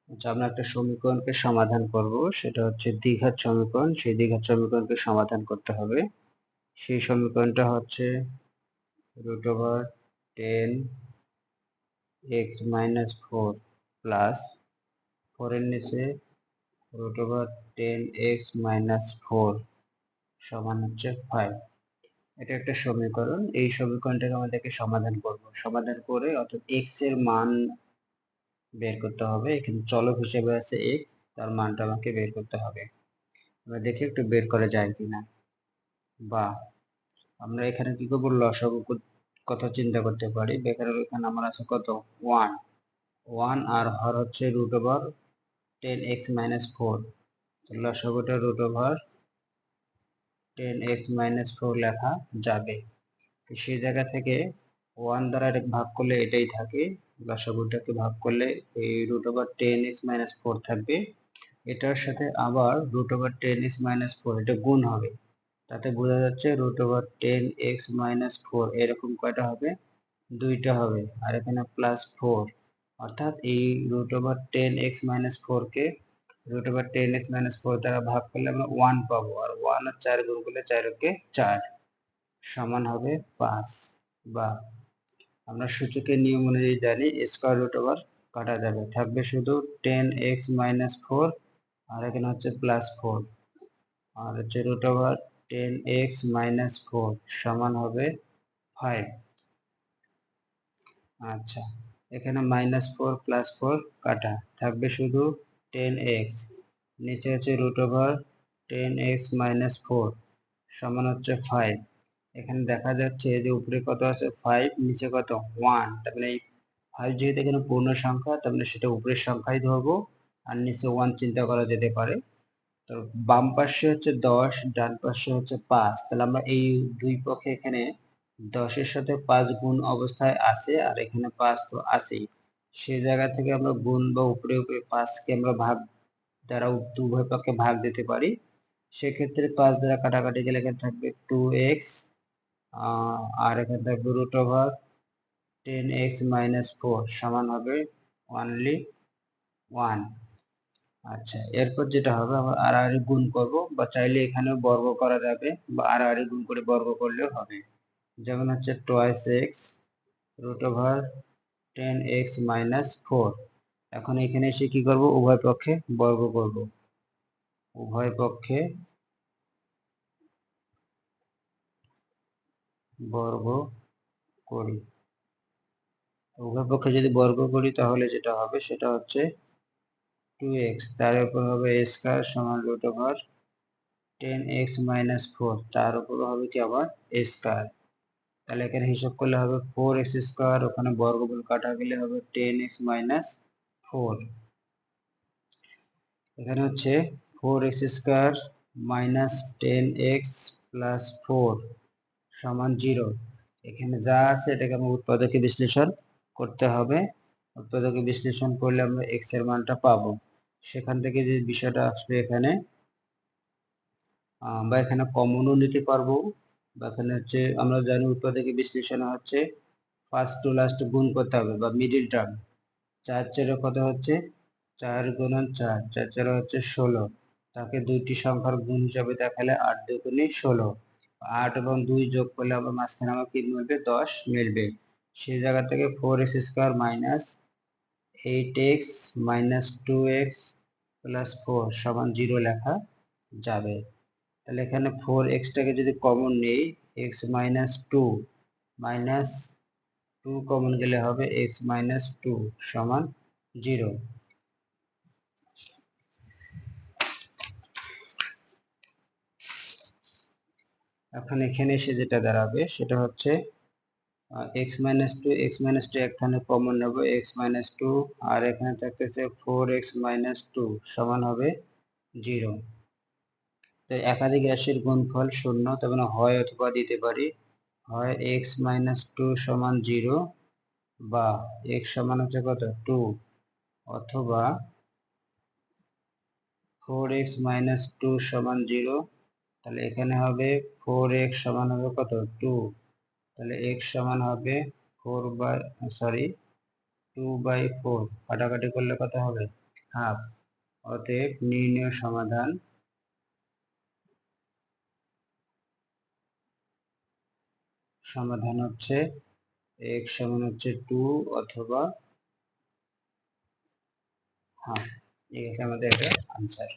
আচ্ছা, আমরা একটা সমীকরণকে সমাধান করব, সেটা হচ্ছে দ্বিঘাত সমীকরণ। সেই দ্বিঘাত সমীকরণকে সমাধান করতে হবে। সেই সমীকরণটা হচ্ছে √10x-4 প্লাস 4 এর নিচে √10x-4 সমান হচ্ছে 5। এটা একটা সমীকরণ। এই সমীকরণটাকে আমাদেরকে সমাধান করব। সমাধান করে অর্থাৎ x এর মান বের করতে হবে। এখানে চলক হিসেবে আছে x, তার মানটা আমাকে বের করতে হবে। আমরা দেখি একটু বের করা যায় কিনা। বা আমরা এখানে কি করবো, লসাগু কথা চিন্তা করতে পারি। এখানে আমার আছে কত, 1 আর হর হচ্ছে √10x-4। লসাগুটা √10x-4 লেখা যাবে। সেই জায়গা থেকে 1 দ্বারা ভাগ করলে এটাই থাকে, লসাগুটাকে ভাগ করলে এই √10x-4 থাকবে। এটার সাথে আবার √10x-4 এটা গুণ হবে, তাতে বোঝা যাচ্ছে √10x-4 এরকম কয়টা হবে, দুইটা হবে। আর এখানে +4, অর্থাৎ এই √10x-4 কে √10x-4 দ্বারা ভাগ করলে আমরা 1 পাবো। আর 1 আর 4 গুণ করলে 4 কে 4 সমান হবে 5। বা আমরা সূচকের নিয়ম অনুযায়ী জানি স্কয়ার রুট ওভার কাটা যাবে, থাকবে শুধু 10x-4 আর এখানে হচ্ছে +4 আর হচ্ছে √10x-4 সমান হবে 5। আচ্ছা, এখানে -4 +4 কাটা, থাকবে শুধু 10x, নিচে হচ্ছে √10x-4 সমান হচ্ছে 5। এখানে দেখা যাচ্ছে যে উপরে কত আছে 5, নিচে কত 1, তার মানে এই 5 যেহেতু এখানে পূর্ণ সংখ্যা, তার মানে সেটা উপরের সংখ্যাই ধরবো আর নিচে 1 চিন্তা করা যেতে পারে। তো বাম পাশে হচ্ছে 10, ডান পাশে হচ্ছে 5, তাহলে আমরা এই দুই পক্ষে এখানে 10-এর সাথে 5 গুণ অবস্থায় আছে আর এখানে 5 তো আছেই। সেই জায়গা থেকে আমরা গুণ বা উপরে উপরে 5 কে আমরা ভাগ দ্বারা উভয় পক্ষে ভাগ দিতে পারি। সেক্ষেত্রে 5 দ্বারা কাটাকাটি গেলে এখানে থাকবে 2x আর এখানে থাকবে √10x-4 সমান হবে অনলি 1। আচ্ছা, এরপর যেটা হবে আমরা আড়াআড়ি গুণ করব, বা চাইলে এখানেও বর্গ করা যাবে বা আড়াআড়ি গুণ করে বর্গ করলেও হবে। যেমন হচ্ছে 2x √10x-4। এখন এখানে এসে কি করব, উভয় পক্ষে বর্গ করব। উভয় পক্ষে বর্গ করি। উভয় পক্ষে যদি বর্গ করি তাহলে যেটা হবে সেটা হচ্ছে 2x, তার উপর হবে a স্কয়ার সমান √10x-4, তার উপর হবে কি আবার a স্কয়ার। তাহলে এখানে হিসাব করলে হবে 4x², ওখানে বর্গমূল কাটা গেলে হবে 10x-4। এখানে হচ্ছে 4x² - 10x + 4 সমান 0। এখানে যা আছে এটাকে আমরা উৎপাদকে বিশ্লেষণ করতে হবে। উৎপাদকে বিশ্লেষণ করলে আমরা x এর মানটা পাবো। সেখান থেকে যে বিষয়টা আসবে এখানে, বা এখানে কমনও নিতে পারবো, বা এখানে হচ্ছে আমরা জানি উৎপাদকে বিশ্লেষণে হচ্ছে ফার্স্ট টু লাস্ট গুণ করতে হবে বা মিডিল টার্ম। 4 কত হচ্ছে 4 × 4, 4 হচ্ছে 16, তাকে দুইটি সংখ্যার গুণ হিসাবে দেখালে 8 × 2 = 16। 8 এবং 2 যোগ করলে আবার মাঝখানে আমার কি মিলবে, 10 মিলবে। সেই জায়গা থেকে 4x² - 8x - 2x + 4 সমান 0 লেখা যাবে। তাহলে এখানে 4x টাকে যদি কমন নেই, x - 2 - 2 কমন গেলে হবে x - 2 সমান 0। এখন এখানে এসে যেটা দাঁড়াবে সেটা হচ্ছে x - 2 এখানে কমন নেব, x - 2 আর এখানে থাকতেছে 4x - 2 সমান হবে 0। তো একাধিক রাশির গুণফল 0, তবে না হয় অথবা দিতে পারি, হয় x - 2 সমান 0 বা x সমান হচ্ছে কত 2, অথবা 4x - 2 সমান 0। তাহলে এখানে হবে 4x সমান হবে কত 2, তাহলে x সমান হবে 2/4, কাটাকাটি করলে কত হবে হাফ। অতএব নির্ণয় সমাধান হচ্ছে x সমান হচ্ছে 2 অথবা হাফ। এই হচ্ছে আমাদের এটা আনসার।